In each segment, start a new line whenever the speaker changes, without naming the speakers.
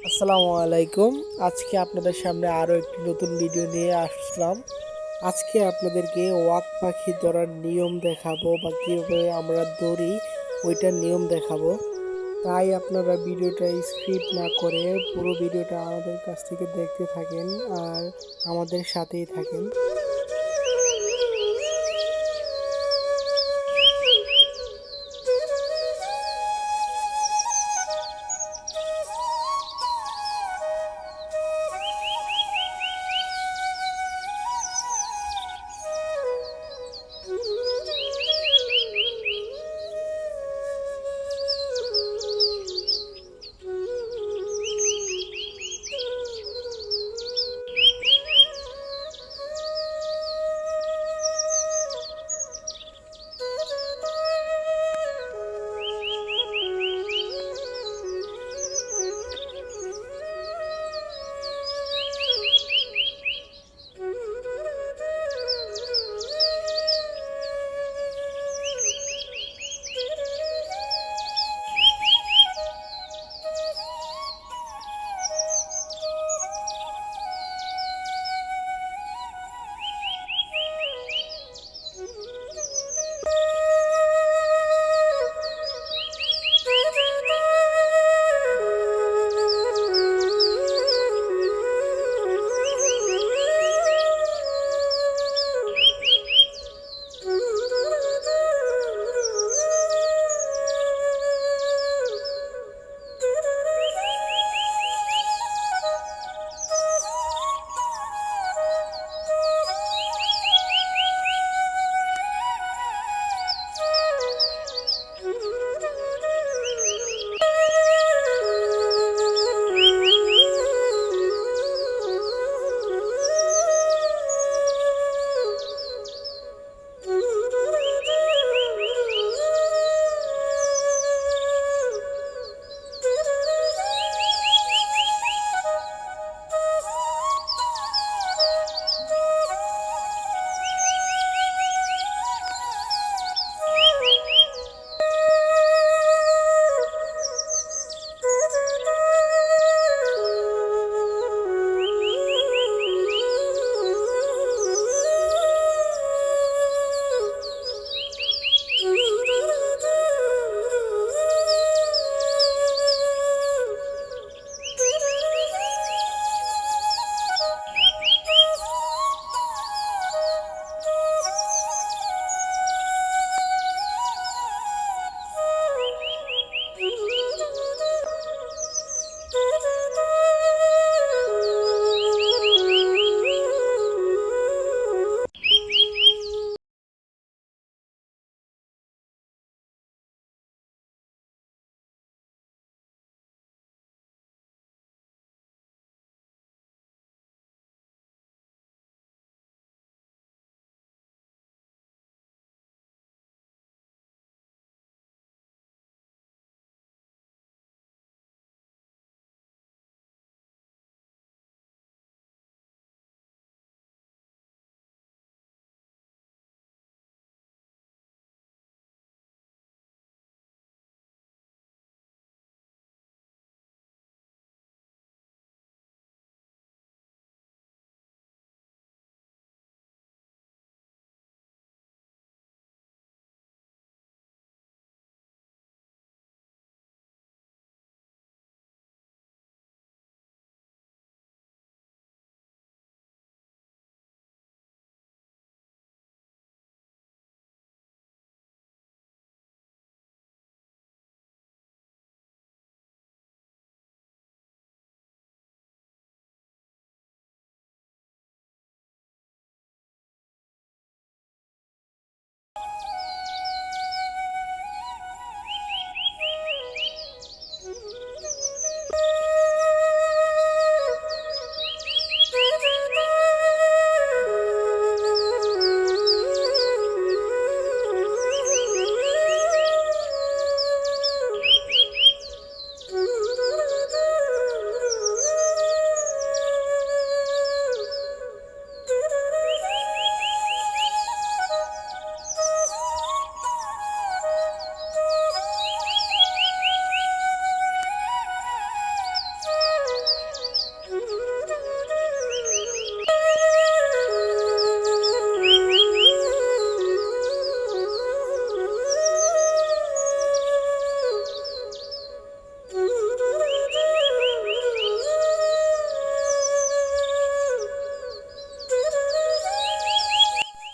আসসালামু আলাইকুম। আজকে আপনাদের সামনে আরো একটি নতুন ভিডিও নিয়ে আসলাম। আজকে আপনাদেরকে ওয়াক পাখি ধরার নিয়ম দেখাবো বা কিভাবে আমরা ধরি ওইটার নিয়ম দেখাবো। তাই আপনারা ভিডিওটা স্কিপ না করে পুরো ভিডিওটা আমাদের কাছ থেকে দেখতে থাকেন আর আমাদের সাথেই থাকেন।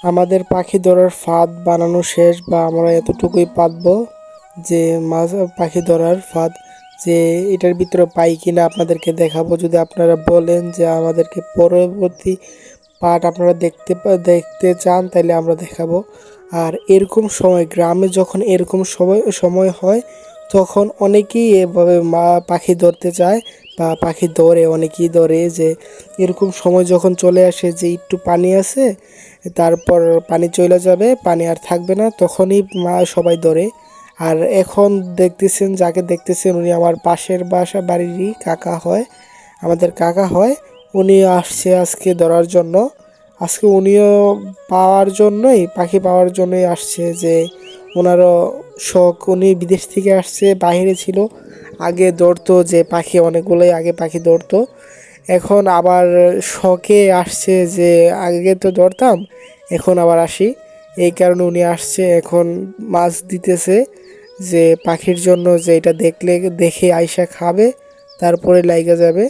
আমাদের পাখি ধরার ফাঁদ বানানো শেষ, বা আমরা এতটুকুই পাতবো যে মাছ পাখি ধরার ফাঁদ, যে এটার ভিতরে পাই কিনা আপনাদেরকে দেখাবো। যদি আপনারা বলেন যে আমাদেরকে পরবর্তী পার্ট আপনারা দেখতে চান, তাহলে আমরা দেখাবো। আর এরকম সময় গ্রামে যখন এরকম সময় হয়, তখন অনেকেই এভাবে পাখি ধরতে চায় বা পাখি ধরে, অনেকেই ধরে। যে এরকম সময় যখন চলে আসে যে একটু পানি আছে, তারপর পানি চলে যাবে, পানি আর থাকবে না, তখনই সবাই ধরে। আর এখন দেখতেছেন, যাকে দেখতেছেন উনি আমার পাশের বাড়িরই কাকা হয়, আমাদের কাকা হয়। উনি আসছে আজকে ধরার জন্য। আজকে উনিও পাওয়ার জন্যই, পাখি পাওয়ার জন্যই আসছে। যে ওনারও শখ, উনি বিদেশ থেকে আসছে, বাইরে ছিল, আগে ধরতো যে পাখি, অনেকগুলোই আগে পাখি ধরতো। এখন আবার শখে আসছে যে আগে তো ধরতাম, এখন আবার আসি। এই কারণে উনি আসছে, এখন মাছ দিতেছে যে পাখির জন্য, যে এটা দেখে আইসা খাবে, তারপরে লাইগা যাবে।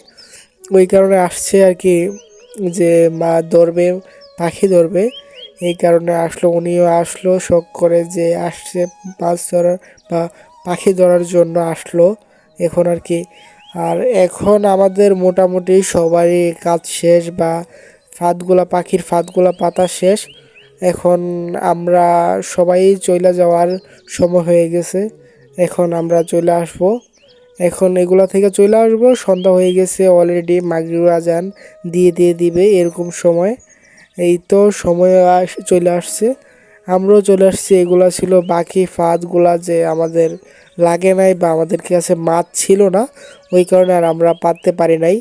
ওই কারণে আসছে আর কি, যে ধরবে, পাখি ধরবে। এই কারণে আসলো, উনিও আসলো শখ করে, যে আসছে মাছ ধরার বা পাখি ধরার জন্য আসলো এখন আর কি। আর এখন আমাদের মোটামুটি সবারই কাজ শেষ, বা পাখির ফাঁদগুলা পাতা শেষ। এখন আমরা সবাই চলে যাওয়ার সময় হয়ে গেছে, এখন আমরা চলে আসবো। এখন এগুলা থেকে চলে আসবো, সন্ধ্যা হয়ে গেছে অলরেডি, মাগরিব আজান দিয়ে দিবে এরকম সময়। এই তো সময় চলে আসছে, আমরাও চলে আসছি। এগুলা ছিল বাকি ফাঁদগুলা, যে আমাদের লাগে নাই বা আমাদের কাছে মাছ ছিল না, ওই কারণে আর আমরা পাততে পারি নাই।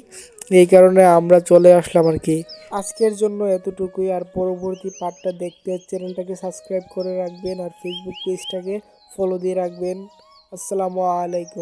এই কারণে আমরা চলে আসলাম আর কি। আজকের জন্য এতটুকুই। আর পরবর্তী পার্টটা দেখতে চ্যানেলটাকে সাবস্ক্রাইব করে রাখবেন, আর ফেসবুক পেজটাকে ফলো দিয়ে রাখবেন। আসসালামু আলাইকুম।